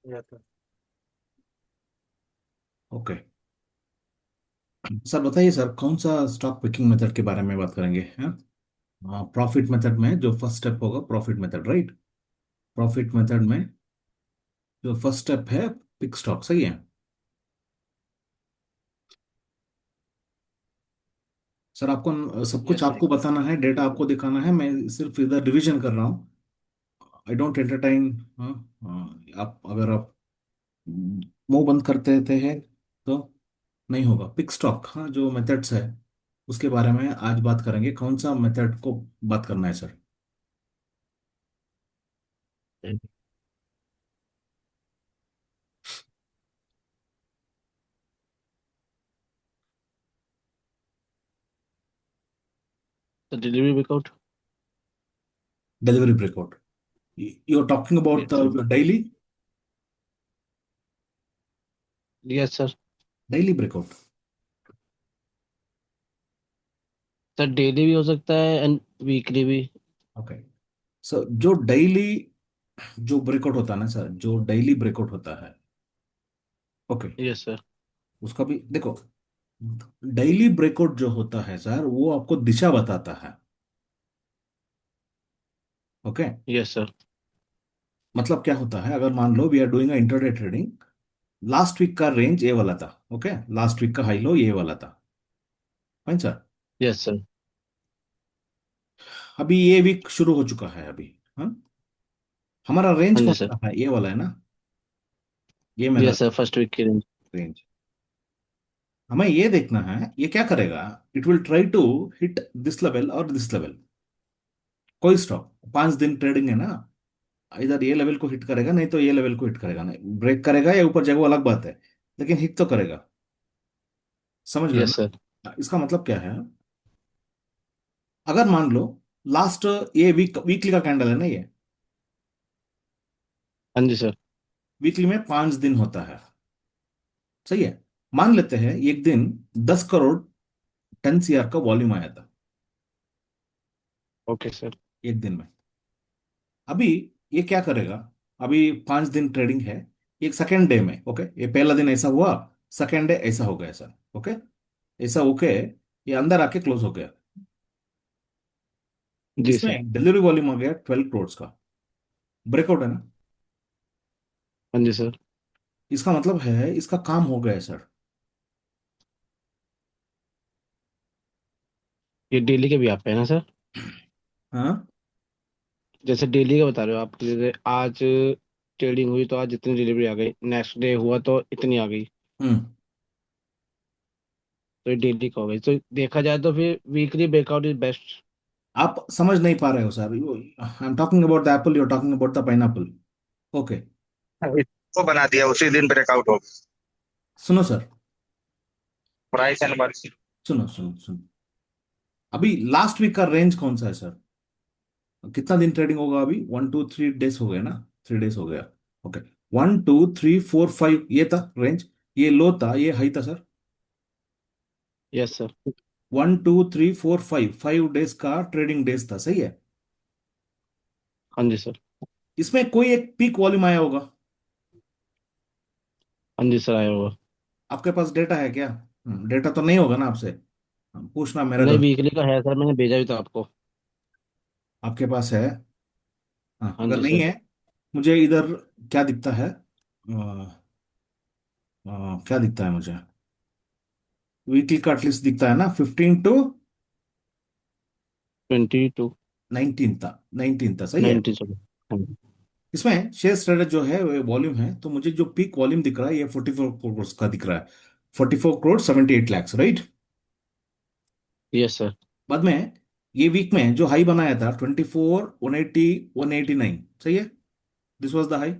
Sir. Okay. Sir बताइए sir, कौन सा स्टॉक पिकिंग मेथड के बारे में बात करेंगे? हैं? प्रॉफिट मेथड में जो फर्स्ट स्टेप होगा, profit method, right? Profit method में जो फर्स्ट स्टेप है, पिक स्टॉक, सही है? सर आपको सब कुछ यस सर। आपको बताना है, डेटा आपको दिखाना है, मैं सिर्फ इधर रिवीजन कर रहा हूँ। I don't entertain. हाँ। आप अगर आप मुंह बंद करते रहते हैं तो नहीं होगा। पिक स्टॉक, हाँ, जो मेथड्स है उसके बारे में आज बात करेंगे। कौन सा मेथड को बात करना है सर? तो delivery breakout. Delivery breakout. You are talking about yes sir. The daily? Yes sir. Daily breakout. Sir daily भी हो सकता है एंड वीकली भी। ओके। सर जो डेली, जो ब्रेकआउट होता है ना सर, जो डेली ब्रेकआउट होता है, ओके, यस सर। उसका भी देखो। डेली ब्रेकआउट जो होता है सर, वो आपको दिशा बताता है। ओके। Yes sir. मतलब क्या होता है, अगर मान लो we are doing intraday trading, last week का रेंज ये वाला था, ओके, लास्ट वीक का हाई लो ये वाला था, फाइन सर। Yes sir. अभी ये वीक शुरू हो चुका है अभी। हाँ, हमारा रेंज हाँ कौन जी सर। सा है? ये वाला है ना? ये मेरा यस सर, फर्स्ट वीक की रेंज। रेंज। हमें ये देखना है ये क्या करेगा। It will try to hit this level और दिस लेवल। कोई स्टॉक 5 दिन ट्रेडिंग है ना, इधर ये लेवल को हिट करेगा, नहीं तो ये लेवल को हिट करेगा, नहीं ब्रेक करेगा या ऊपर जाएगा वो अलग बात है, लेकिन हिट तो करेगा। समझ रहे हो यस सर। ना? इसका मतलब क्या है, अगर मान लो लास्ट, ये वीकली का कैंडल है ना ये, हाँ जी सर। वीकली में 5 दिन होता है, सही है? मान लेते हैं एक दिन 10 करोड़ 10 CR का वॉल्यूम आया था ओके सर। एक दिन में। अभी ये क्या करेगा, अभी 5 दिन ट्रेडिंग है, एक सेकेंड डे में, ओके, ये पहला दिन ऐसा हुआ, सेकेंड डे ऐसा हो गया सर, ओके, ऐसा ओके, ये अंदर आके क्लोज हो गया। जी सर। इसमें डिलीवरी वॉल्यूम आ गया 12 करोड़ का, ब्रेकआउट है ना? हाँ जी सर। इसका मतलब है इसका काम हो गया है सर। ये डेली के भी आप पे है ना सर? हाँ। जैसे डेली का बता रहे हो आप, जैसे आज ट्रेडिंग हुई तो आज इतनी डिलीवरी आ गई, नेक्स्ट डे हुआ तो इतनी आ गई। हम्म। तो ये डेली का हो गई, तो देखा जाए तो फिर वीकली ब्रेकआउट इज बेस्ट। आप समझ नहीं पा रहे हो sir, I am talking about the apple, you are talking about the pineapple. Okay. इसको बना दिया उसी दिन ब्रेकआउट हो। सुनो सर, प्राइस एंड वर्क। सुनो सुनो सुनो। अभी लास्ट वीक का रेंज कौन सा है सर? कितना दिन ट्रेडिंग होगा अभी? 1 2 3 डेज हो गए ना? 3 डेज हो गया। ओके। 1 2 3 4 5 ये था रेंज, ये लो था, ये हाई था सर। Yes sir. 1 2 3 4 5 5 डेज का ट्रेडिंग डेज था, सही है? हाँ जी सर। इसमें कोई एक पीक वॉल्यूम आया होगा। हाँ जी सर, आया होगा। आपके पास डेटा है क्या? डेटा तो नहीं होगा ना आपसे, पूछना मेरा नहीं, गलती। वीकली का है सर, मैंने भेजा भी था आपको। आपके पास है? हाँ, हाँ अगर जी नहीं सर। है, मुझे इधर क्या दिखता है, क्या दिखता है मुझे? वीकली का एटलीस्ट दिखता है ना, 22। 15 to 19 था, 19 था, सही है? 90 चलो। हाँ जी। इसमें शेयर ट्रेडर जो है वॉल्यूम है, तो मुझे जो पीक वॉल्यूम दिख रहा है ये 44 करोड़ का दिख रहा है। 44 crore 78 lakh, right? Yes sir. बाद में ये वीक में जो हाई बनाया था 24 180 189, सही है? This was the high.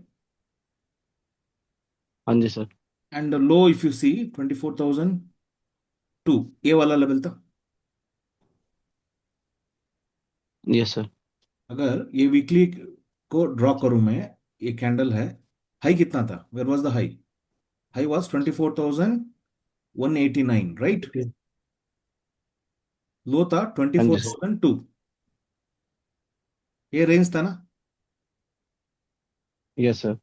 हाँ जी sir. And low if you see 24,002, ये वाला लेवल था। Yes sir. अगर ये वीकली को ड्रॉ करूं मैं, ये कैंडल है, हाई कितना था? Where was the high? High was 24,189, right? Low था ट्वेंटी हाँ फोर जी सर। थाउजेंड टू ये रेंज था ना? Yes sir.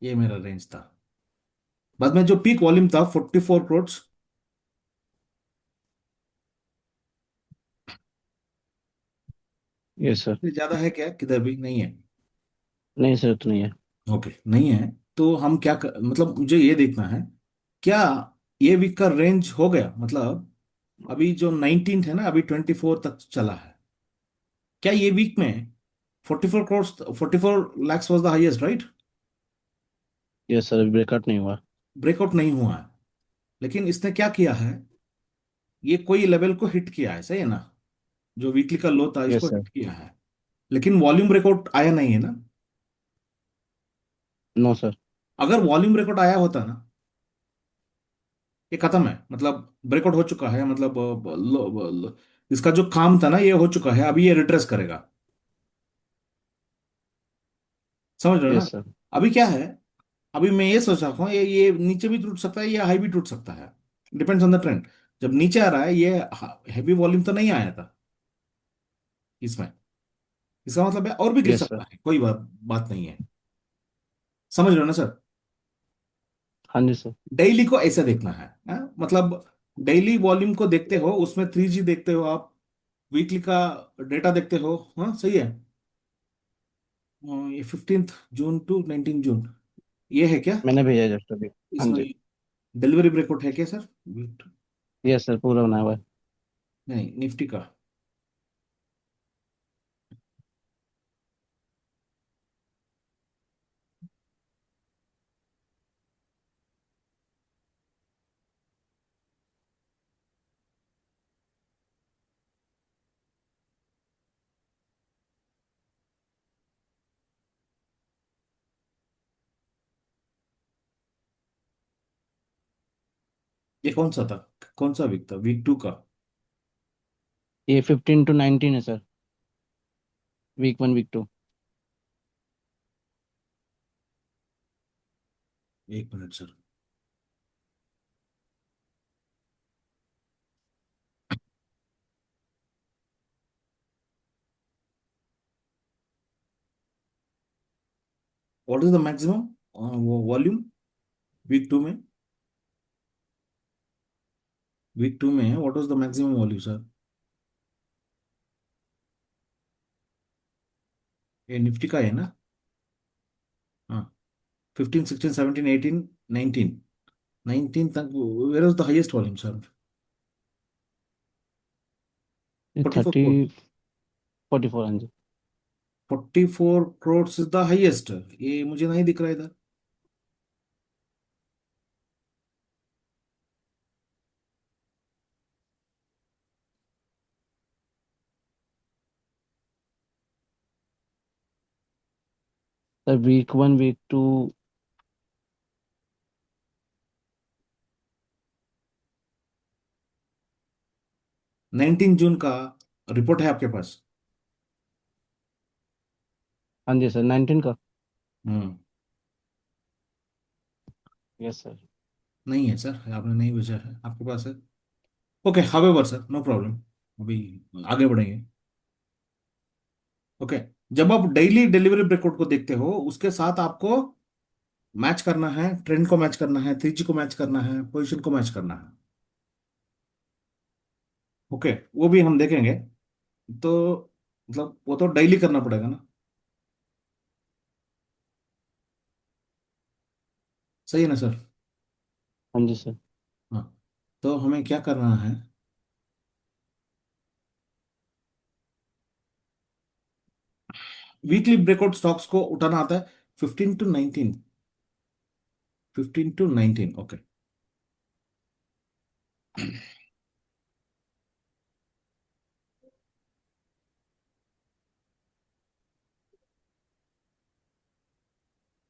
ये मेरा रेंज था। बाद में जो पीक वॉल्यूम था 44 करोड़। Yes sir. ज्यादा है क्या, किधर भी नहीं है? नहीं सर, उतना ही है। ओके, नहीं है। तो हम मतलब मुझे ये देखना है, क्या ये वीक का रेंज हो गया, मतलब अभी जो 19 है ना, अभी 24 तक चला है, क्या ये वीक में 44 crore, 44 lakhs was the highest, right? Yes sir, breakout नहीं हुआ। ब्रेकआउट नहीं हुआ है, लेकिन इसने क्या किया है, ये कोई लेवल को हिट किया है, सही है ना? जो वीकली का लो था इसको यस सर। हिट किया है, लेकिन वॉल्यूम ब्रेकआउट आया नहीं है ना। No sir. अगर वॉल्यूम ब्रेकआउट आया होता ना, ये खत्म है, मतलब ब्रेकआउट हो चुका है, मतलब इसका जो काम था ना ये हो चुका है, अभी ये रिट्रेस करेगा। समझ रहे हो ना? Yes sir. अभी क्या है, अभी मैं ये सोच रहा हूँ, ये नीचे भी टूट सकता है, ये हाई भी टूट सकता है, डिपेंड्स ऑन द ट्रेंड। जब नीचे आ रहा है, ये हैवी वॉल्यूम तो नहीं आया था इसमें, इसका मतलब है और भी गिर यस सर। सकता है, कोई बात नहीं है। समझ रहे हो ना सर? हाँ जी सर। डेली को ऐसे देखना है, मतलब डेली वॉल्यूम को देखते हो, उसमें 3G देखते हो आप, वीकली का डेटा देखते हो, हाँ सही है। ये 15 जून टू 19 जून, ये है क्या? मैंने भेजा जस्ट अभी। हाँ इसमें जी। डिलीवरी ब्रेकआउट है क्या सर? यस सर, पूरा बना हुआ है। नहीं, निफ्टी का। ये कौन सा था, कौन सा वीक था, वीक 2 का? ये 15 to 19 है सर। Week 1 week 2। एक minute sir. What is the maximum volume week 2 में? वीक 2 में what was the maximum volume sir? ये निफ्टी का है ना? हाँ, 15, 16, 17, 18, 19, 19 तक where was the highest volume sir? ये 44 30। करोड़। 44, हाँ जी। 44 करोड़ इज द हाईएस्ट, ये मुझे नहीं दिख रहा इधर। Sir week 1 week 2। 19 जून का रिपोर्ट है आपके पास? हाँ जी सर, 19 का। हम्म। Yes sir. नहीं है सर, आपने नहीं भेजा है, आपके पास है? Okay, however sir, no problem, अभी आगे बढ़ेंगे। ओके, जब आप डेली डिलीवरी ब्रेकआउट को देखते हो, उसके साथ आपको मैच करना है, ट्रेंड को मैच करना है, 3G को मैच करना है, पोजीशन को मैच करना है। ओके, वो भी हम देखेंगे। तो मतलब वो तो डेली करना पड़ेगा ना, सही है ना सर? हाँ जी सर। हाँ, तो हमें क्या करना है, वीकली ब्रेकआउट स्टॉक्स को उठाना आता है 15 to 19। 15 to 19, okay.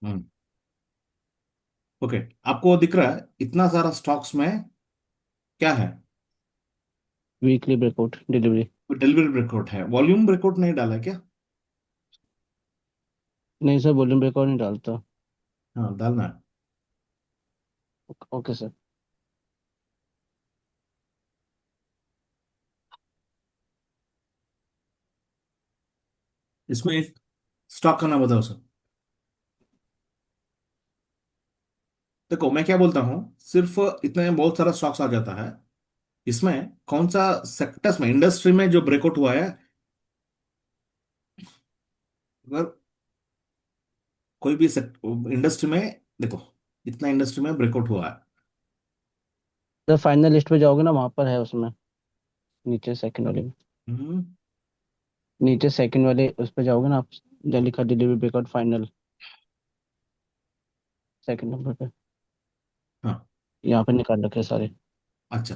Hmm. Okay, आपको दिख रहा है इतना सारा स्टॉक्स में क्या है? Weekly breakout delivery. Delivery breakout है, वॉल्यूम ब्रेकआउट नहीं डाला क्या? नहीं सर, वॉल्यूम ब्रेकआउट नहीं डालता। हाँ, डालना है। Okay sir. इसमें एक स्टॉक का नाम बताओ सर। देखो मैं क्या बोलता हूँ, सिर्फ इतने में बहुत सारा स्टॉक्स आ जाता है। इसमें कौन सा सेक्टर्स में, इंडस्ट्री में जो ब्रेकआउट हुआ है, अगर कोई भी इंडस्ट्री में, देखो इतना इंडस्ट्री में ब्रेकआउट हुआ है। जब फाइनल लिस्ट पे जाओगे ना, वहां पर है उसमें, नीचे सेकंड वाले में। हम्म। नीचे सेकंड वाले उस पे जाओगे ना आप, जहाँ लिखा delivery breakout final, second number पे। हाँ। यहाँ पे निकाल रखे हैं सारे। अच्छा,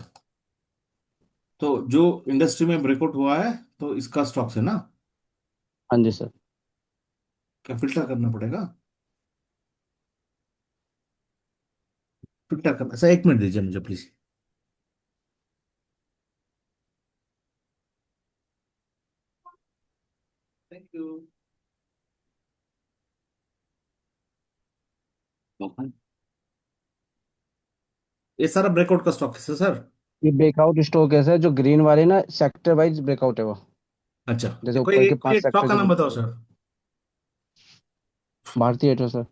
तो जो इंडस्ट्री में ब्रेकआउट हुआ है, तो इसका स्टॉक्स है ना, हाँ जी सर। क्या फिल्टर करना पड़ेगा? फिल्टर करना, सर 1 मिनट दीजिए मुझे प्लीज। Thank you. ये सारा ब्रेकआउट का स्टॉक है सर। ये ब्रेकआउट स्टॉक है सर, जो ग्रीन वाले ना, सेक्टर वाइज ब्रेकआउट है वो। अच्छा, जैसे कोई ऊपर के कोई पांच एक स्टॉक सेक्टर का जो नाम बताओ sir. Bharti Airtel sir.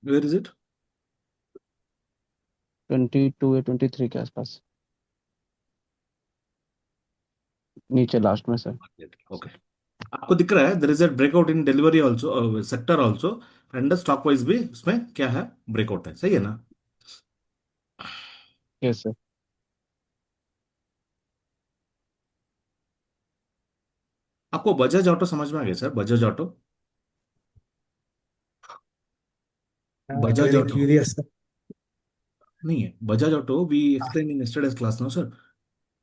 Where is it? 22 या 23 के आसपास, नीचे लास्ट में सर। ओके, आपको दिख रहा है there is a breakout in delivery also, sector also, and stock wise भी उसमें क्या है, ब्रेकआउट है, सही है ना? Yes sir. आपको बजाज ऑटो समझ में आ गया सर? Bajaj Auto, Bajaj Very Auto curious. नहीं है, Bajaj Auto we explain in yesterday's class now sir.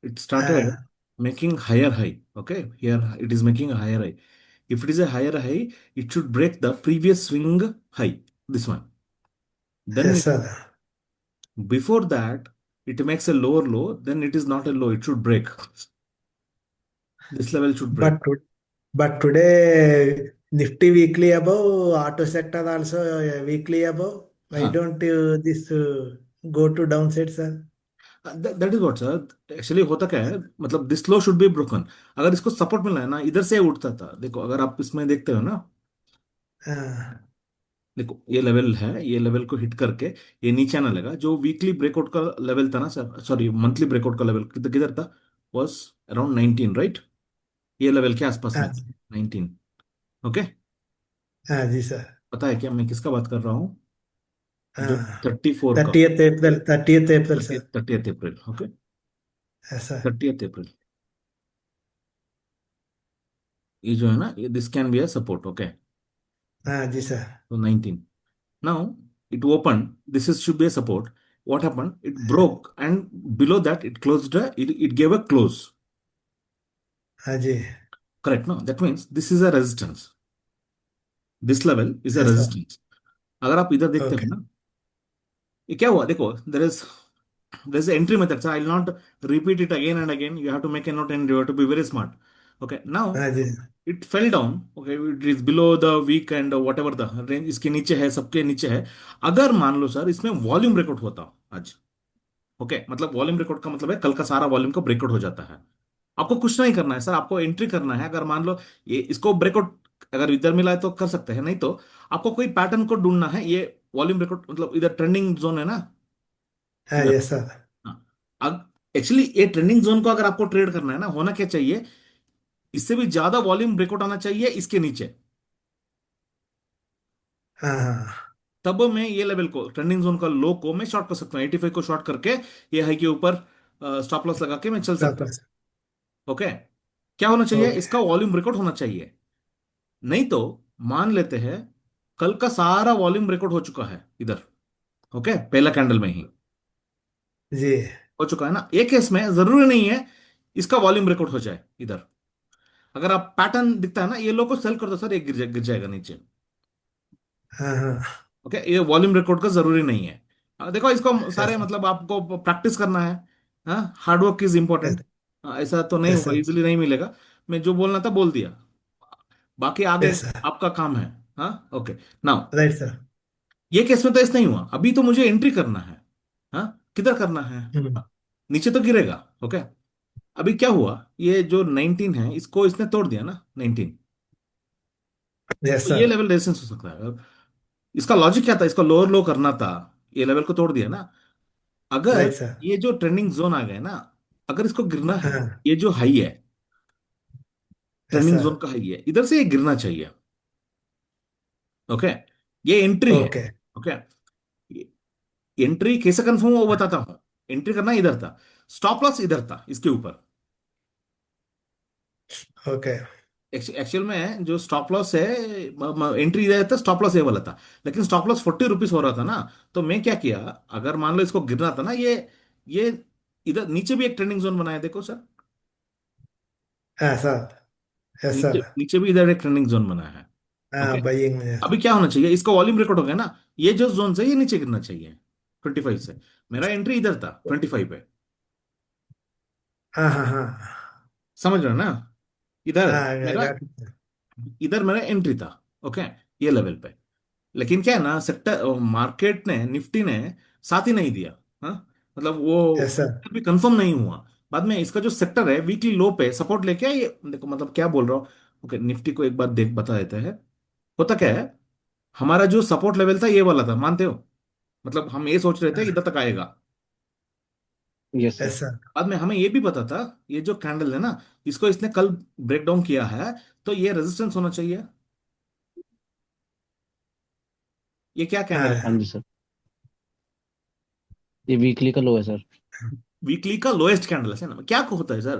It started Uh, making higher high. Okay, here it is making a higher high. If it is a higher high, it should break the previous swing high, this one. Then yes, sir. before that, it makes a lower low, then it is not a low, it should break. This level should break. But but today Nifty weekly above, auto sector also weekly above. Why हाँ, don't this go to downside, sir? That is what sir, actually होता क्या है, मतलब this low should be broken. अगर इसको support मिला है ना, इधर से उठता था, देखो अगर आप इसमें देखते हो ना, Uh, देखो ये लेवल है, ये लेवल को हिट करके ये नीचे आने लगा। जो वीकली ब्रेकआउट का लेवल था ना सर, सॉरी मंथली ब्रेकआउट का लेवल किधर किधर था, वॉज अराउंड 19, राइट? ये लेवल के आसपास में, 19। ओके, जी सर. पता है क्या मैं किसका बात कर रहा हूँ? जो Uh, 34 का, 30th April, 30th April, thirty sir. 30th April, okay, Yes, sir. 30th April. ये जो है ना, ये this can be a support, okay. जी sir. तो 19, now it opened, this is should be a support. What happened, it broke and below that it closed it gave a close, ji. correct? No, that means this is a resistance, this level is a Yes, sir. resistance। अगर आप इधर देखते हो Okay. ना, ये क्या हुआ, देखो there is an entry method, so I will not repeat it again and again, you have to make a note and you have to be very smart। okay, now ji. it fell down, okay, it is below the week and whatever the range, इसके नीचे है, सबके नीचे है। अगर मान लो sir इसमें volume breakout होता आज, ओके, मतलब वॉल्यूम ब्रेकआउट का मतलब है कल का सारा वॉल्यूम का ब्रेकआउट हो जाता है। आपको कुछ नहीं करना है सर, आपको एंट्री करना है। अगर मान लो ये इसको ब्रेकआउट अगर इधर मिला है तो कर सकते हैं, नहीं तो आपको कोई पैटर्न को ढूंढना है। ये वॉल्यूम ब्रेकआउट मतलब इधर ट्रेंडिंग जोन है ना, इधर। Yes, sir. हाँ, अब एक्चुअली ये ट्रेंडिंग जोन को अगर आपको ट्रेड करना है ना, होना क्या चाहिए, इससे भी ज्यादा वॉल्यूम ब्रेकआउट आना चाहिए इसके नीचे। तब मैं ये लेवल को, ट्रेंडिंग जोन का लो को मैं शॉर्ट कर सकता हूँ, 85 को शॉर्ट करके ये हाई के ऊपर स्टॉप लॉस लगा के मैं चल Stop सकता हूँ। loss. ओके, क्या होना चाहिए, Okay. इसका वॉल्यूम ब्रेकआउट होना चाहिए। नहीं तो मान लेते हैं कल का सारा वॉल्यूम ब्रेकआउट हो चुका है इधर, ओके, पहला कैंडल में ही जी. हो चुका है ना। एक केस में जरूरी नहीं है इसका वॉल्यूम ब्रेकआउट हो जाए इधर। अगर आप पैटर्न दिखता है ना, ये लो को सेल कर दो सर, ये गिर जाएगा नीचे। हाँ. ओके, ये वॉल्यूम रिकॉर्ड का जरूरी नहीं है। देखो इसको सारे Yes, sir. मतलब आपको प्रैक्टिस करना है। हाँ, हार्डवर्क इज Yes, इंपॉर्टेंट। ऐसा तो नहीं yes, होगा, sir. इजीली नहीं मिलेगा। मैं जो बोलना था बोल दिया, बाकी आगे Yes, sir. आपका काम है। हाँ, ओके, नाउ Right, sir. ये केस में तो ऐसा नहीं हुआ, अभी तो मुझे एंट्री करना है। हाँ, किधर करना है? Hmm. हाँ, नीचे तो गिरेगा, ओके। अभी क्या हुआ, ये जो 19 है इसको इसने तोड़ दिया ना, 19। यस तो ये सर। लेवल रेजिस्टेंस हो सकता है। इसका लॉजिक क्या था, इसको लोअर लो करना था, ये लेवल को तोड़ दिया ना। अगर राइट सर। ये जो ट्रेंडिंग जोन आ गया ना, अगर इसको गिरना है, हाँ। ये जो हाई है, यस ट्रेंडिंग सर। जोन का हाई है, इधर से ये गिरना चाहिए। ओके, ये एंट्री है। ओके। ओके, एंट्री कैसे कंफर्म हुआ वो बताता हूं। एंट्री करना इधर था, स्टॉप लॉस इधर था इसके ऊपर। ओके। एक्चुअल में जो स्टॉप लॉस है, एंट्री इधर था, स्टॉप लॉस ये वाला था, लेकिन स्टॉप लॉस 40 रुपीज हो रहा था ना। तो मैं क्या किया, अगर मान लो इसको गिरना था ना, ये इधर नीचे भी एक ट्रेंडिंग जोन बनाया देखो सर। हाँ सर। यस नीचे सर। नीचे भी इधर एक ट्रेंडिंग जोन बना है। हाँ ओके, बाइंग में। अभी क्या होना चाहिए, इसका वॉल्यूम रिकॉर्ड हो गया ना, ये जो जोन से ये नीचे गिरना चाहिए 25 से। मेरा एंट्री इधर था 25 पे, हाँ हाँ हाँ। समझ रहे हो ना। इधर हाँ I मेरा got it. इधर मेरा एंट्री था। ओके, ये लेवल पे। लेकिन क्या है ना, सेक्टर मार्केट ने, निफ्टी ने साथ ही नहीं दिया। हाँ, मतलब यस वो सर। भी कंफर्म नहीं हुआ। बाद में इसका जो सेक्टर है वीकली लो पे सपोर्ट लेके ये देखो, मतलब क्या बोल रहा हूँ। ओके, निफ्टी को एक बार देख बता देते हैं। होता क्या है, हमारा जो सपोर्ट लेवल था ये वाला था, मानते हो। मतलब हम ये सोच रहे थे इधर तक आएगा। Yes sir. Yes sir. बाद में हमें ये भी पता था, ये जो कैंडल है ना, इसको इसने कल ब्रेक डाउन किया है, तो ये रेजिस्टेंस होना चाहिए। ये क्या कैंडल है, हाँ हाँ। जी सर, ये वीकली का लो है सर। वीकली का लोएस्ट कैंडल है ना, क्या को होता है सर,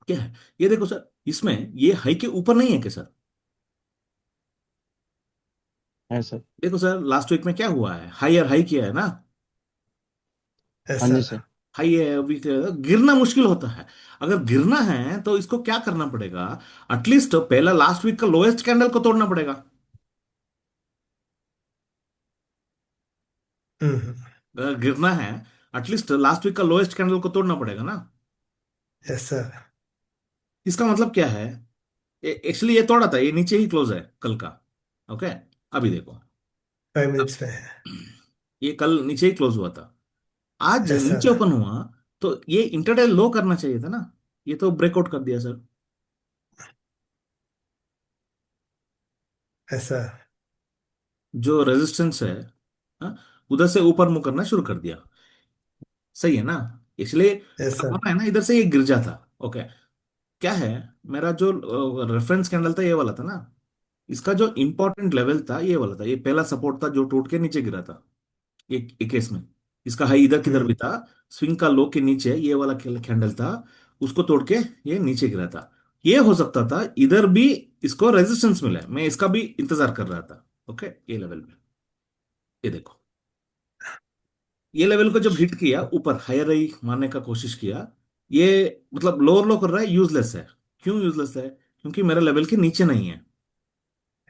क्या है। ये देखो सर, इसमें ये हाई के ऊपर नहीं है क्या सर। है सर। देखो सर, लास्ट वीक में क्या हुआ है, हाई और हाई किया है ना। यस हाँ जी सर। सर। हाई है वीक, गिरना मुश्किल होता है। अगर गिरना है तो इसको क्या करना पड़ेगा, एटलीस्ट पहला लास्ट वीक का लोएस्ट कैंडल को तोड़ना पड़ेगा। हम्म। अगर गिरना है, एटलीस्ट लास्ट वीक का लोएस्ट कैंडल को तोड़ना पड़ेगा ना। Yes sir. इसका मतलब क्या है, एक्चुअली ये तोड़ा था, ये नीचे ही क्लोज है कल का। ओके, अभी देखो, 5 मिनट्स में है। ये कल नीचे ही क्लोज हुआ था, आज यस नीचे सर। ओपन हुआ। तो ये इंटरडे लो करना चाहिए था ना, ये तो ब्रेकआउट कर दिया सर। Yes sir. जो रेजिस्टेंस है, हाँ, उधर से ऊपर मुंह करना शुरू कर दिया। सही है ना, इसलिए यस अगर सर। होना है ना, इधर से ये गिर जाता। ओके, क्या है, मेरा जो रेफरेंस कैंडल था ये वाला था ना, इसका जो इंपॉर्टेंट लेवल था ये वाला था, ये पहला सपोर्ट था जो टूट के नीचे गिरा था। एक केस में इसका हाई इधर किधर भी हम्म। था, स्विंग का लो के नीचे ये वाला कैंडल था, उसको तोड़ के ये नीचे गिरा था। ये हो सकता था इधर भी इसको रेजिस्टेंस मिले, मैं इसका भी इंतजार कर रहा था। ओके, ये लेवल में, ये देखो, ये लेवल को जब हिट किया, ऊपर हायर हाई मारने का कोशिश किया, ये मतलब लोअर लो कर रहा है, यूजलेस है। क्यों यूजलेस है, क्योंकि मेरा लेवल के नीचे नहीं है।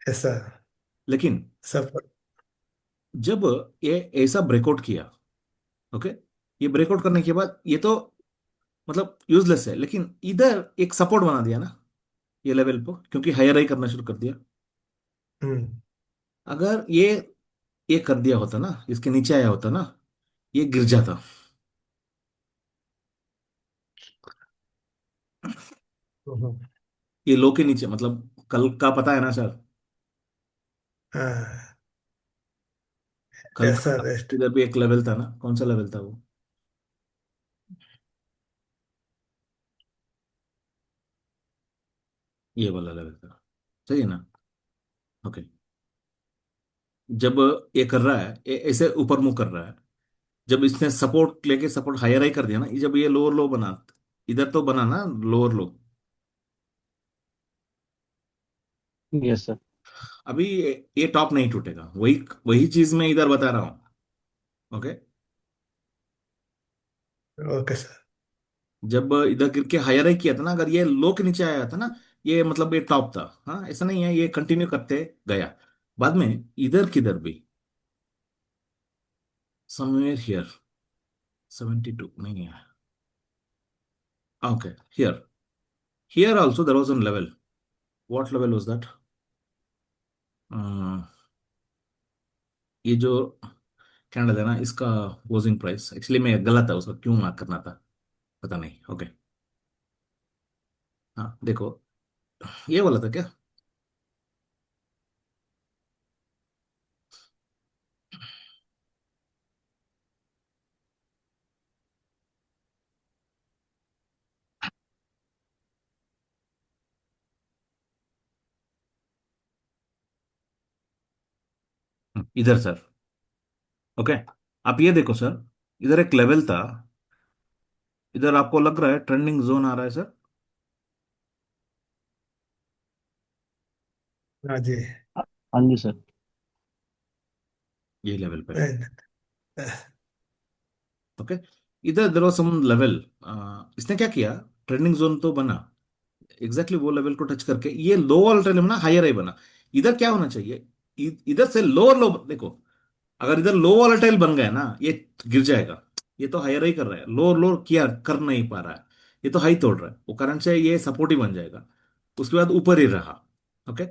Yes sir. लेकिन सब। जब ये ऐसा ब्रेकआउट किया, ओके, ये ब्रेकआउट करने के बाद ये तो मतलब यूजलेस है, लेकिन इधर एक सपोर्ट बना दिया ना ये लेवल को, क्योंकि हायर हाई करना शुरू कर दिया। हम्म। अगर ये कर दिया होता ना, इसके नीचे आया होता ना, ये गिर जाता। हम्म। ये लो के नीचे, मतलब कल का पता है ना सर, हाँ। कल यस सर का बेस्ट। इधर भी एक लेवल था ना, कौन सा लेवल था वो, ये वाला लेवल था। सही है ना। ओके, जब ये कर रहा है, ये ऐसे ऊपर मुंह कर रहा है, जब इसने सपोर्ट लेके सपोर्ट हायर हाई कर दिया ना, जब ये लोअर लो बना, इधर तो बना ना लोअर लो। Yes sir. अभी ये टॉप नहीं टूटेगा, वही वही चीज मैं इधर बता रहा हूँ। Okay, okay sir. जब इधर गिर के हायर हाई किया था ना, अगर ये लो के नीचे आया था ना, ये मतलब ये टॉप था। हाँ, ऐसा नहीं है, ये कंटिन्यू करते गया। बाद में इधर किधर भी समवेयर हियर 72 नहीं है। Okay, here, here also there was an level. What level was that, ये जो कैंडल है ना, इसका क्लोजिंग प्राइस, एक्चुअली मैं गलत था, उसका क्यों मार्क करना था पता नहीं। ओके, हाँ देखो, ये वाला था क्या, इधर सर। ओके, आप ये देखो सर, इधर एक लेवल था, इधर आपको लग रहा है ट्रेंडिंग जोन आ रहा है सर। हाँ जी। हाँ जी सर। ये लेवल पे। And, ओके, इधर देयर वाज सम लेवल, इसने क्या किया, ट्रेंडिंग जोन तो बना, एग्जैक्टली वो लेवल को टच करके ये लो वॉलेटाइल बना, हायर हाई बना। इधर क्या होना चाहिए, इधर से लोअर लो देखो, अगर इधर लो वॉलेटाइल बन गया ना, ये गिर जाएगा। ये तो हायर हाई कर रहा है, लोअर लोअर किया कर नहीं पा रहा है, ये तो हाई तोड़ रहा है, वो करंट से ये सपोर्ट ही बन जाएगा। उसके बाद ऊपर ही रहा। ओके,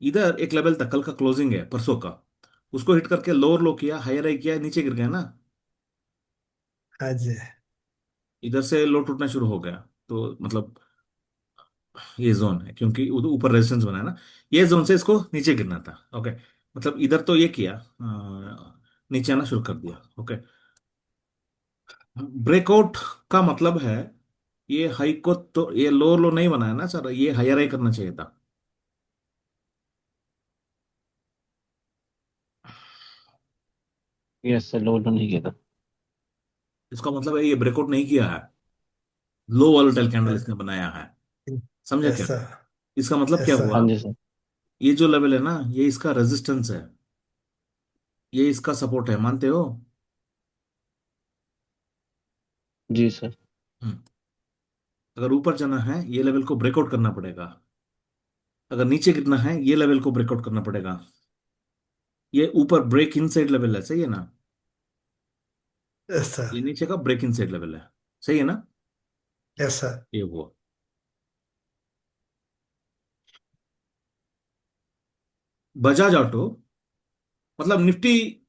इधर एक लेवल था, कल का क्लोजिंग है परसों का, उसको हिट करके लोअर लो किया, हायर हाई किया, नीचे गिर गया ना। हाँ जी। इधर से लो टूटना शुरू हो गया, तो मतलब ये जोन है, क्योंकि ऊपर रेजिस्टेंस बना है ना, ये जोन से इसको नीचे गिरना था। ओके, मतलब इधर तो ये किया, नीचे आना शुरू कर दिया। ओके, ब्रेकआउट का मतलब है, ये हाई को तो ये लोअर लो नहीं बनाया ना सर, ये हायर हाई करना चाहिए था। यस सर, लोड नहीं किया था। इसका मतलब है ये ब्रेकआउट नहीं किया है, लो वॉलेटाइल कैंडल हाँ, इसने बनाया है। समझे क्या, ऐसा। इसका मतलब क्या ऐसा। हुआ, हाँ जी सर। ये जो लेवल है ना, ये इसका रेजिस्टेंस है, ये इसका सपोर्ट है, मानते हो। जी सर। हम्म, अगर ऊपर जाना है ये लेवल को ब्रेकआउट करना पड़ेगा, अगर नीचे गिरना है ये लेवल को ब्रेकआउट करना पड़ेगा। ये ऊपर ब्रेक इन साइड लेवल है, सही है ना, ऐसा। ये नीचे का ब्रेक इन साइड लेवल है, सही है ना। ऐसा। ये हुआ, बजाज ऑटो, मतलब निफ्टी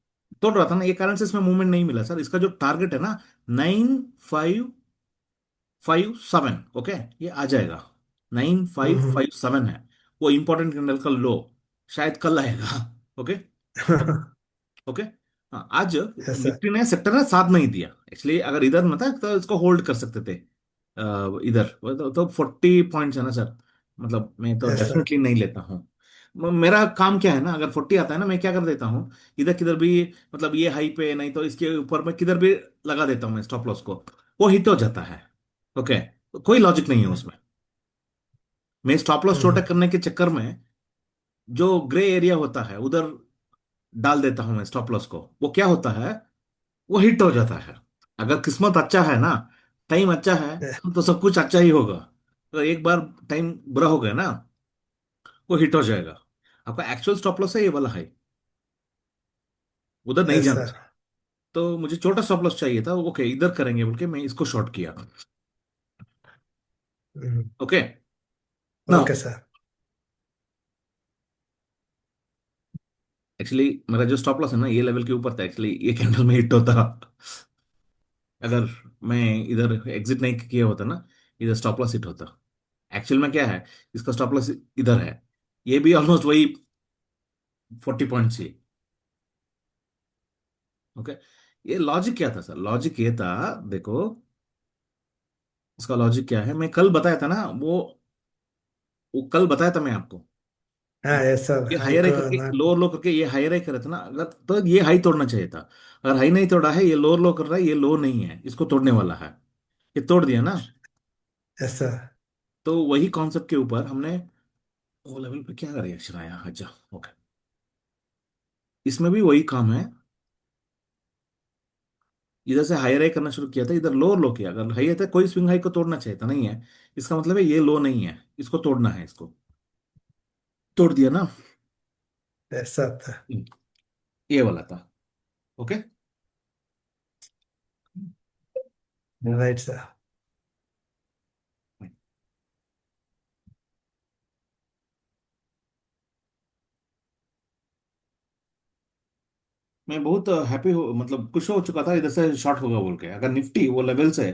तोड़ रहा था ना, ये कारण से इसमें मूवमेंट नहीं मिला सर। इसका जो टारगेट है ना, 9557, ओके, ये आ जाएगा, नाइन फाइव हम्म। फाइव सेवन है, वो इंपॉर्टेंट कैंडल का लो, शायद कल आएगा। ओके। ओके, हाँ, आज ऐसा। निफ्टी ने सेक्टर ने साथ नहीं दिया एक्चुअली, अगर इधर न था तो इसको होल्ड कर सकते थे। इधर तो 40 पॉइंट्स है ना सर, मतलब मैं तो ऐसा। डेफिनेटली नहीं लेता हूँ। मेरा काम क्या है ना, अगर 40 आता है ना, मैं क्या कर देता हूँ, इधर किधर भी, मतलब ये हाई पे नहीं तो इसके ऊपर मैं किधर भी लगा देता हूँ मैं स्टॉप लॉस को, वो हिट हो जाता है। ओके, कोई लॉजिक नहीं है हम्म। उसमें। मैं स्टॉप लॉस छोटा हम्म। करने के चक्कर में जो ग्रे एरिया होता है उधर डाल देता हूं मैं स्टॉप लॉस को, वो क्या होता है, वो हिट हो जाता है। अगर किस्मत अच्छा है ना, टाइम अच्छा है, तो सब कुछ अच्छा ही होगा। तो एक बार टाइम बुरा हो गया ना, वो हिट हो जाएगा। आपका एक्चुअल स्टॉप लॉस है ये वाला है, उधर नहीं जाना ऐसा। चाहिए। तो मुझे छोटा स्टॉप लॉस चाहिए था, ओके इधर करेंगे बोल के मैं इसको शॉर्ट किया। हम्म। ओके ना, ओके सर। एक्चुअली मेरा जो स्टॉप लॉस है ना, ये लेवल के ऊपर था एक्चुअली, ये कैंडल में हिट होता, अगर मैं इधर एग्जिट नहीं किया होता ना, इधर स्टॉप लॉस हिट होता। एक्चुअल में क्या है, इसका स्टॉप लॉस इधर है, ये भी ऑलमोस्ट वही 40 पॉइंट्स ही। ओके, ये लॉजिक क्या था सर, लॉजिक ये था, देखो इसका लॉजिक क्या है, मैं कल बताया था ना, वो कल बताया था मैं आपको। हाँ, ऐसा। ये हाई हायर हाई को करके ना। लोअर लो करके ये हायर हाई करे थे ना, अगर तो ये हाई तोड़ना चाहिए था। अगर हाई नहीं तोड़ा है, ये लोअर लो कर रहा है, ये लो नहीं है, इसको तोड़ने वाला है, ये तोड़ दिया ना। ऐसा। तो वही कॉन्सेप्ट के ऊपर हमने वो लेवल पे क्या रिएक्शन आया, अच्छा। ओके, इसमें भी वही काम है, इधर से हाई हाई करना शुरू किया था, इधर लो लो किया, अगर हाई है तो कोई स्विंग हाई को तोड़ना चाहिए था, नहीं है, इसका मतलब है ये लो नहीं है, इसको तोड़ना है, इसको तोड़ दिया ना। ऐसा था। ये वाला था। Okay, right sir. मैं बहुत हैप्पी हो, मतलब खुश हो चुका था इधर से शॉर्ट होगा बोल के, अगर निफ्टी वो लेवल से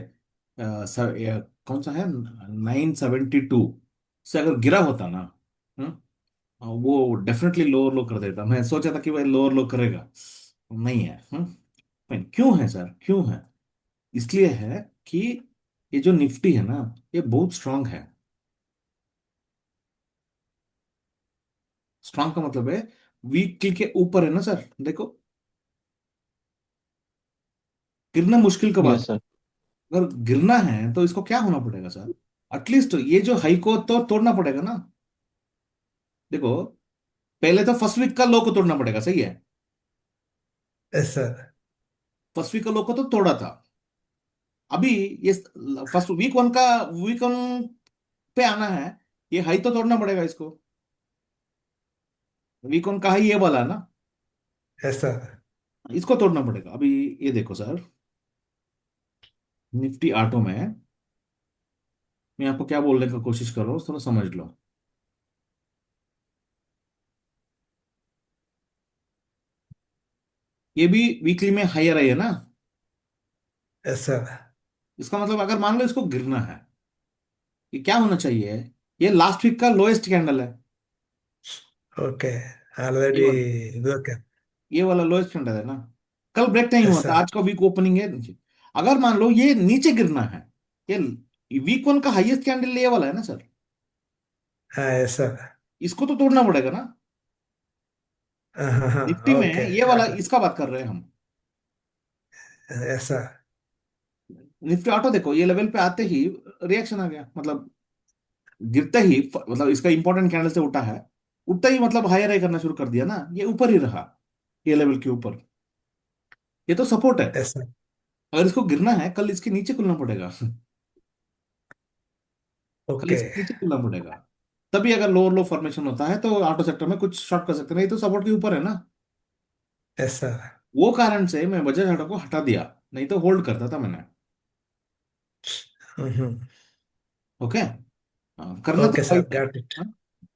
कौन सा है 972 से अगर गिरा होता ना, हम्म, वो डेफिनेटली लोअर लो कर देता। मैं सोचा था कि भाई लोअर लो करेगा, नहीं है। fine। क्यों है सर, क्यों है, इसलिए है कि ये जो निफ्टी है ना, ये बहुत स्ट्रांग है। स्ट्रांग का मतलब है वीकली के ऊपर है ना सर, देखो गिरना मुश्किल का बात यस है। सर। अगर गिरना है तो इसको क्या होना पड़ेगा सर, एटलीस्ट ये जो हाई को तो तोड़ना पड़ेगा ना। देखो, पहले तो फर्स्ट वीक का लो को तोड़ना पड़ेगा, सही है। Yes sir. फर्स्ट वीक का लो को तो तोड़ा था। अभी ये फर्स्ट वीक 1 का, वीक 1 पे आना है, ये हाई तो तोड़ना पड़ेगा इसको। वीक 1 का हाई ये वाला है ना, यस सर। इसको तोड़ना पड़ेगा अभी। ये देखो सर, निफ्टी ऑटो में मैं आपको क्या बोलने का कोशिश कर रहा हूँ, थोड़ा समझ लो। ये भी वीकली में हायर आई है ना। Yes sir. इसका मतलब अगर मान लो इसको गिरना है, ये क्या होना चाहिए, ये लास्ट वीक का लोएस्ट कैंडल है। ओके। ये ऑलरेडी वाला, ओके। ये वाला लोएस्ट कैंडल है ना। कल ब्रेक नहीं यस हुआ था, सर। आज का वीक ओपनिंग है नीचे। अगर मान लो ये नीचे गिरना है, ये वीक 1 का हाईएस्ट कैंडल ये वाला है ना सर, हाँ यस सर। इसको तो तोड़ना पड़ेगा ना। हाँ हाँ निफ्टी हाँ, में ओके। ये वाला, इसका बात कर रहे हैं हम। Yes sir. निफ्टी ऑटो देखो, ये लेवल पे आते ही रिएक्शन आ गया, मतलब गिरते ही मतलब इसका इंपॉर्टेंट कैंडल से उठा है, उठता ही मतलब हायर हाई करना शुरू कर दिया ना, ये ऊपर ही रहा, ये लेवल के ऊपर। ये तो सपोर्ट है। Yes sir. अगर इसको गिरना है, कल इसके नीचे खुलना पड़ेगा। कल ओके। इसके नीचे खुलना पड़ेगा, तभी अगर लो लो फॉर्मेशन होता है तो ऑटो सेक्टर में कुछ शॉर्ट कर सकते हैं, नहीं तो सपोर्ट के ऊपर है ना। Yes sir. वो कारण से मैं बजाज ऑटो को हटा दिया, नहीं तो होल्ड करता था मैंने। ओके, करना तो ओके भाई सर, था। Got it.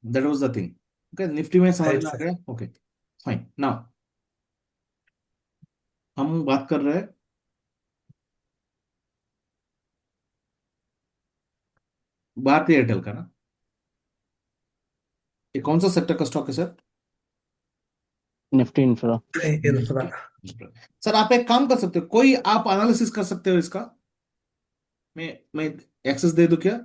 That was the thing. Okay, Nifty में समझ राइट में आ सर। गया। Okay, fine. नाउ हम बात कर रहे हैं भारती एयरटेल का ना। ये कौन सा सेक्टर का स्टॉक है sir? Nifty infra. Nifty. Infra. Sir आप एक काम कर सकते हो, कोई आप एनालिसिस कर सकते हो इसका। मैं एक्सेस दे दूं क्या?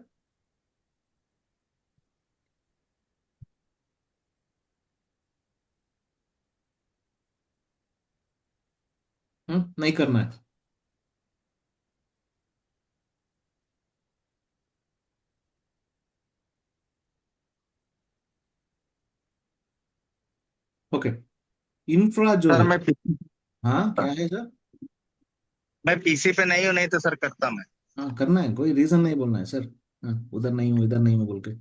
नहीं करना है। ओके, इंफ्रा जो सर है। मैं हाँ, क्या है सर? मैं पीसी पे नहीं हूँ, नहीं तो सर करता मैं। हाँ, करना है, कोई रीजन नहीं बोलना है सर। हाँ, उधर नहीं हूँ, इधर नहीं हूँ बोल के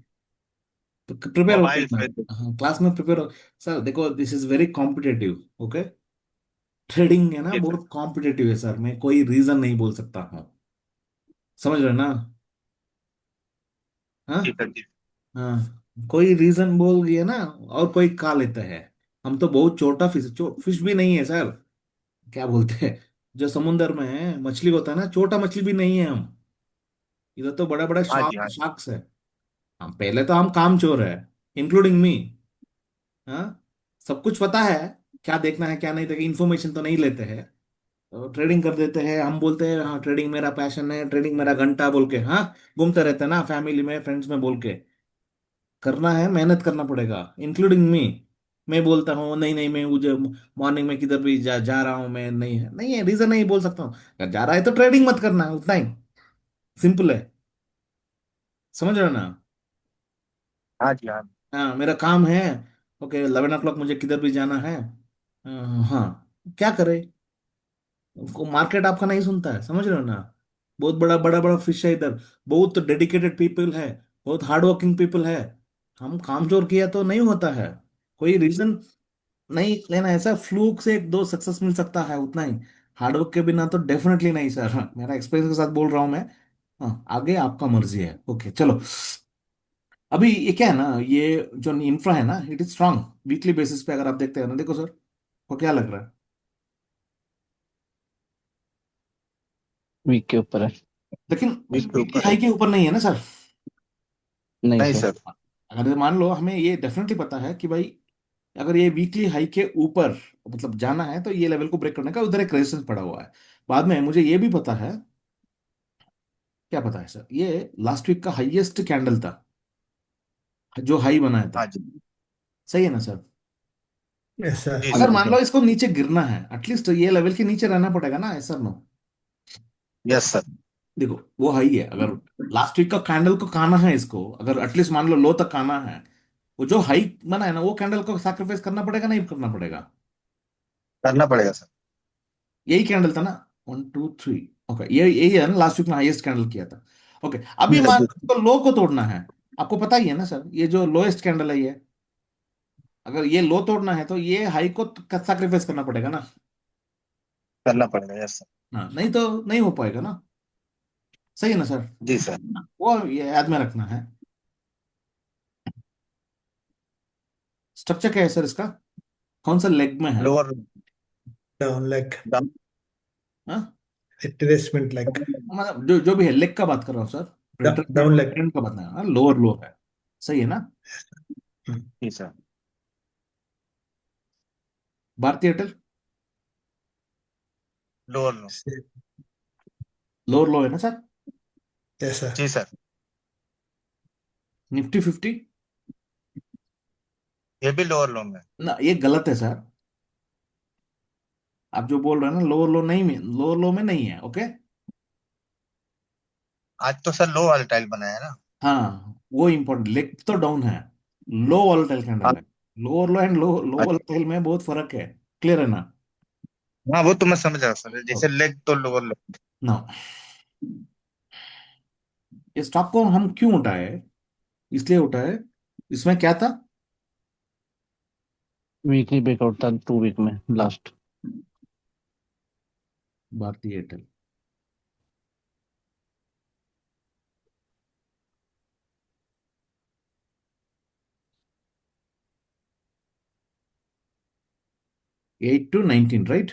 तो प्रिपेयर होके मोबाइल ना। पे तो। हाँ, क्लास में प्रिपेयर हो। सर देखो, this is very competitive. Okay, trading है ना, जी सर। बहुत कॉम्पिटेटिव है सर, मैं कोई रीजन नहीं बोल सकता हूँ। समझ रहे हो ना? जी हाँ। सर जी। हाँ, कोई रीजन बोल दिया ना, और कोई खा लेता है। हम तो बहुत छोटा फिश, फिश भी नहीं है सर। क्या बोलते हैं, जो समुंदर में है मछली होता है ना, छोटा मछली भी नहीं है हम। इधर तो बड़ा बड़ा हाँ जी शार्क हाँ। शार्क्स है। हम पहले तो हम काम चोर है, इंक्लूडिंग मी। हाँ, सब कुछ पता है, क्या देखना है क्या नहीं देखना, इन्फॉर्मेशन तो नहीं लेते हैं, तो ट्रेडिंग कर देते हैं। हम बोलते हैं हाँ ट्रेडिंग मेरा पैशन है, ट्रेडिंग मेरा घंटा बोल के, हाँ घूमते रहते हैं ना फैमिली में फ्रेंड्स में बोल के। करना है, मेहनत करना पड़ेगा, इंक्लूडिंग मी। मैं बोलता हूँ नहीं नहीं, मैं मुझे मॉर्निंग में किधर भी जा रहा हूँ, मैं नहीं है, नहीं है रीजन नहीं बोल सकता हूँ। अगर जा रहा है तो ट्रेडिंग मत करना, उतना ही सिंपल है। समझ रहे हो ना? हाँ जी हाँ। हाँ, मेरा काम है। ओके, 11 o'clock मुझे किधर भी जाना है। हाँ, क्या करे, को मार्केट आपका नहीं सुनता है, समझ रहे हो ना? बहुत बड़ा बड़ा बड़ा फिश है इधर, बहुत डेडिकेटेड पीपल है, बहुत हार्ड वर्किंग पीपल है। हम कामचोर किया तो नहीं होता है, कोई रीजन नहीं लेना। ऐसा फ्लूक से 1 2 सक्सेस मिल सकता है, उतना ही। हार्डवर्क के बिना तो डेफिनेटली नहीं सर। हाँ, मेरा एक्सपीरियंस के साथ बोल रहा हूँ मैं। हाँ, आगे आपका मर्जी है। ओके चलो, अभी ये क्या है ना, ये जो इंफ्रा है ना, it is strong. Weekly basis पे अगर आप देखते हैं ना, देखो सर, को क्या लग रहा है? वीक के ऊपर है। लेकिन वीक के वीकली ऊपर है। हाई के ऊपर नहीं है ना सर। नहीं नहीं सर। सर। अगर मान लो, हमें ये डेफिनेटली पता है कि भाई, अगर ये वीकली हाई के ऊपर मतलब जाना है, तो ये लेवल को ब्रेक करने का उधर एक रेजिस्टेंस पड़ा हुआ है। बाद में मुझे ये भी पता है, क्या पता है सर, ये लास्ट वीक का हाईएस्ट कैंडल था, जो हाई बनाया था। हाँ जी। सही है ना सर? ऐसा। जी अगर सर। मान लो इसको नीचे गिरना है, एटलीस्ट ये लेवल के नीचे रहना पड़ेगा ना, ऐसा नो? Yes sir. देखो वो हाई है, अगर लास्ट वीक का कैंडल को खाना है इसको, अगर एटलीस्ट मान लो लो तक खाना है, वो जो हाई बना है ना, वो कैंडल को सैक्रिफाइस करना पड़ेगा, नहीं करना पड़ेगा? करना पड़ेगा सर। यही कैंडल था ना, 1 2 3। ओके, ये यही है ना, लास्ट वीक में हाईएस्ट कैंडल किया था। ओके, अभी मान यस लो इसको लो को तोड़ना है, आपको पता ही है ना सर, ये जो लोएस्ट कैंडल है ये, अगर ये लो तोड़ना है तो ये हाई को सैक्रिफाइस करना पड़ेगा ना। करना पड़ेगा। Yes sir. हाँ, नहीं तो नहीं हो पाएगा ना। सही है ना सर? जी सर। वो ये याद में रखना है। स्ट्रक्चर क्या है सर इसका, कौन सा लेग में है? लोअर। Down leg. डाउन। हाँ, रिट्रेसमेंट लेग। मतलब जो जो भी है, लेग का बात कर रहा हूँ सर, रिट्रेसमेंट डाउन और लेग। ट्रेंड का बात नहीं, हाँ, लोअर लो है। सही है ना? जी सर। भारतीय एयरटेल लोअर लो। लोअर लो है ना सर? ऐसा। जी सर। निफ्टी 50, ये भी लोअर लो में। ना ये गलत है सर। आप जो बोल रहे हैं ना लोअर लो नहीं में, लोअर लो में नहीं है, ओके। आज तो सर लो वाला टाइल बनाया है ना। हाँ, वो इंपॉर्टेंट, लेग तो डाउन है, लो वॉलेटाइल कैंडल हाँ। है। लोअर लो एंड लो लो अच्छा। वॉलेटाइल में बहुत फर्क है, क्लियर है ना? हाँ वो तो मैं समझ रहा हूँ सर, जैसे लेग तो लोअर लो। ना, ये स्टॉक को हम क्यों उठाए, इसलिए उठाए, इसमें क्या था? वीकली ब्रेकआउट था 2 वीक में last. Bharti Airtel. At two 19, right?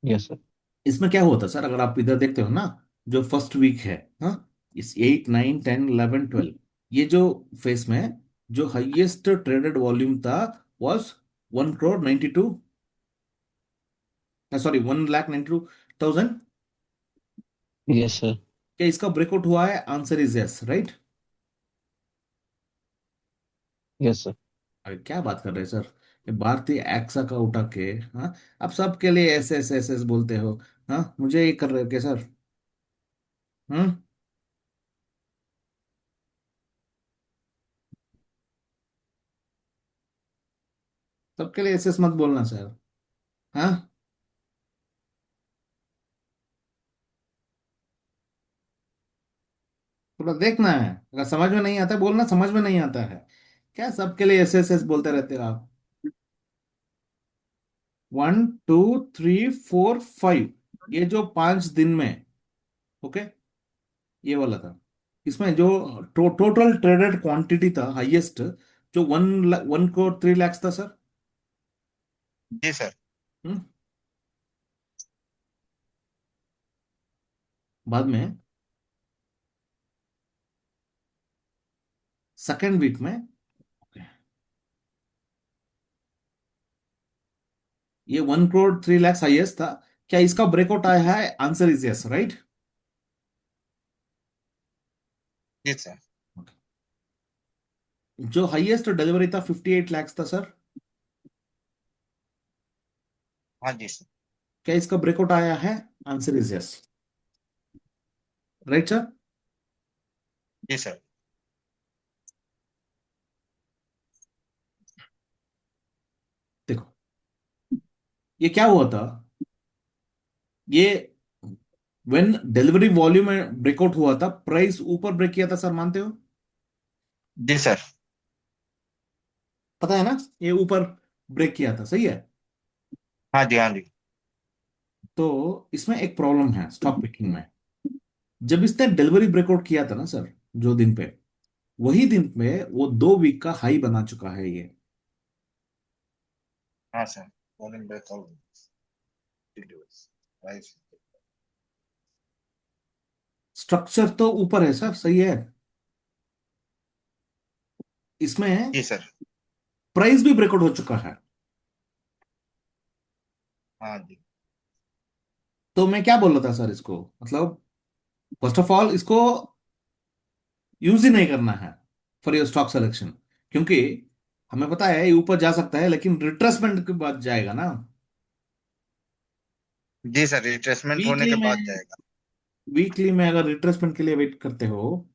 Yes sir. इसमें क्या हुआ था सर, अगर आप इधर देखते हो ना, जो फर्स्ट वीक है, हाँ, इस 8 9 10 11 12, ये जो फेस में जो हाईएस्ट ट्रेडेड वॉल्यूम था was 1 crore 92, sorry 1 lakh 92,000। Yes sir. क्या इसका ब्रेकआउट हुआ है? Answer is yes, right? Yes sir. अरे क्या बात कर रहे हैं सर, ये भारतीय एक्सा का उठा के, हाँ, आप सबके लिए एस एस एस एस बोलते हो, हाँ, मुझे ये कर रहे हो क्या सर? हम्म, सबके लिए एस एस मत बोलना सर, हाँ। थोड़ा देखना है, अगर समझ में नहीं आता है, बोलना समझ में नहीं आता है, क्या सबके लिए एस एस एस बोलते रहते हो आप? 1 2 3 4 5, ये जो 5 दिन में, ओके, ये वाला था, इसमें जो टोटल ट्रेडेड क्वांटिटी था हाईएस्ट, जो 1 crore 3 lakhs था सर। जी सर। हम्म, बाद में सेकेंड वीक में ये 1 crore 3 lakhs हाईएस्ट था, क्या इसका ब्रेकआउट आया है? Answer is yes, right? जी सर। जो हाईएस्ट डिलीवरी था 58 lakhs था सर, हाँ जी सर। क्या इसका ब्रेकआउट आया है? Answer is yes, right sir? जी सर। देखो ये क्या हुआ था, ये व्हेन डिलीवरी वॉल्यूम में ब्रेकआउट हुआ था, प्राइस ऊपर ब्रेक किया था सर, मानते हो? जी सर। पता है ना, ये ऊपर ब्रेक किया था, सही है? हाँ जी हाँ जी। तो इसमें एक प्रॉब्लम है स्टॉक पिकिंग में, जब इसने डिलीवरी ब्रेकआउट किया था ना सर, जो दिन पे, वही दिन में वो 2 वीक का हाई बना चुका है ये। हाँ sir. Morning breakout. Right. Structure तो ऊपर है सर, सही है, इसमें जी सर। प्राइस भी ब्रेकआउट हो चुका है। हाँ जी। तो मैं क्या बोल रहा था सर, इसको मतलब फर्स्ट ऑफ ऑल इसको यूज ही नहीं करना है फॉर योर स्टॉक सिलेक्शन, क्योंकि हमें पता है ये ऊपर जा सकता है, लेकिन रिट्रेसमेंट के बाद जाएगा ना। जी सर, रिट्रेसमेंट होने वीकली के बाद में जाएगा। वीकली में अगर रिट्रेसमेंट के लिए वेट करते हो,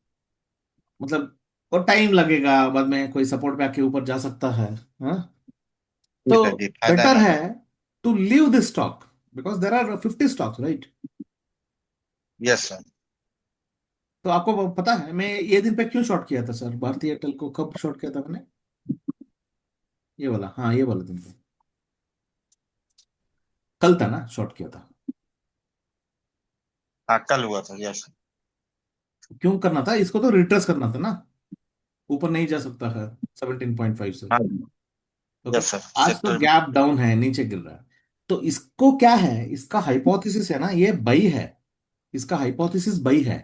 मतलब और टाइम लगेगा, बाद में कोई सपोर्ट पे आके ऊपर जा सकता है। हाँ, जी तो सर, जी फायदा बेटर नहीं है है। To leave this stock, because there are 50 stocks, right. Yes sir. तो आपको पता है मैं ये दिन पे क्यों शॉर्ट किया था सर, भारतीय एयरटेल को कब शॉर्ट किया था मैंने? ये वाला, हाँ ये वाला दिन पे, कल था ना शॉर्ट किया था। हाँ, कल हुआ था, यस। क्यों करना था इसको, तो रिट्रेस करना था ना, ऊपर नहीं जा सकता है 17.5 से। हाँ। ओके, यस सर, आज तो सेक्टर भी। गैप डाउन है, नीचे गिर रहा है। तो इसको क्या है, इसका हाइपोथेसिस है ना, ये बाई है, इसका हाइपोथेसिस बाई है।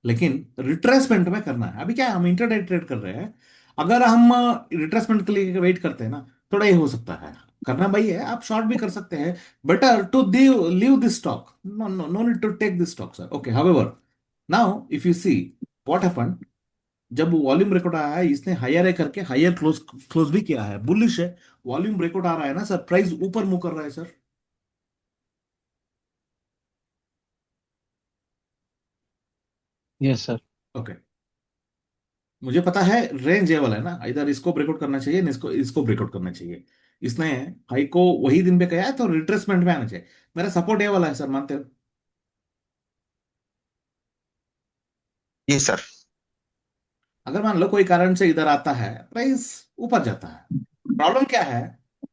लेकिन रिट्रेसमेंट में करना है। अभी क्या है, हम इंटरडे ट्रेड कर रहे हैं। अगर हम रिट्रेसमेंट के लिए वेट करते हैं ना, थोड़ा ये हो सकता है, करना भाई है, आप शॉर्ट भी कर सकते हैं। Better to leave this stock, no no no need to take this stock sir. Okay, however now if you see what happen, जब वॉल्यूम ब्रेकआउट आया है, इसने हायर है करके हायर क्लोज क्लोज भी किया है, बुलिश है। वॉल्यूम ब्रेकआउट आ रहा है ना सर, प्राइस ऊपर मूव कर रहा है सर। Yes sir. ओके, मुझे पता है रेंज ये वाला है ना, इधर इसको ब्रेकआउट करना चाहिए ना, इसको इसको ब्रेकआउट करना चाहिए। इसने हाई को वही दिन पे कहा है, तो रिट्रेसमेंट में आना चाहिए। मेरा सपोर्ट ये वाला है सर, मानते हो? जी सर। अगर मान लो कोई कारण से इधर आता है, प्राइस ऊपर जाता है, प्रॉब्लम क्या है,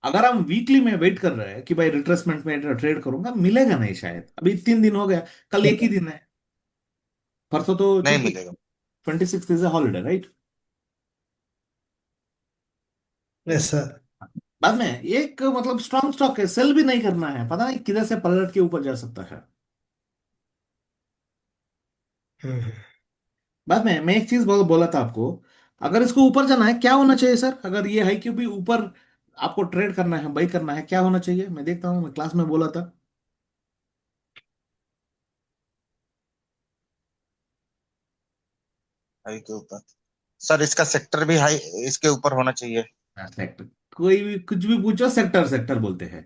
अगर हम वीकली में वेट कर रहे हैं कि भाई रिट्रेसमेंट में ट्रेड करूंगा, मिलेगा नहीं शायद। अभी 3 दिन हो गया, कल एक ही दिन है, परसों तो नहीं छुट्टी, मिलेगा। 26 is a holiday, right. Yes sir. बाद में एक मतलब स्ट्रॉन्ग स्टॉक है, सेल भी नहीं करना है, पता नहीं किधर से पलट के ऊपर जा सकता है। हम्म। बाद में मैं एक चीज बोला था आपको, अगर इसको ऊपर जाना है क्या होना चाहिए सर, अगर ये हाई क्यू भी ऊपर आपको ट्रेड करना है, बाई करना है, क्या होना चाहिए? मैं देखता हूँ, मैं क्लास में बोला था। हाई के ऊपर। सर, इसका सेक्टर भी हाई इसके ऊपर होना चाहिए। सेक्टर, कोई भी कुछ भी पूछो, सेक्टर सेक्टर बोलते हैं।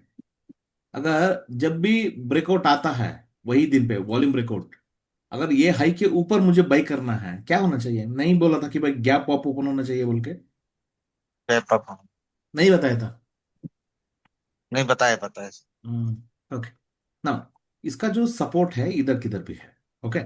अगर जब भी ब्रेकआउट आता है वही दिन पे वॉल्यूम ब्रेकआउट, अगर ये हाई के ऊपर मुझे बाई करना है, क्या होना चाहिए? नहीं बोला था कि भाई गैप अप ओपन होना चाहिए बोल के? Gap up. नहीं बताया था। नहीं बताया, बताया। ओके, ना इसका जो सपोर्ट है इधर किधर भी है,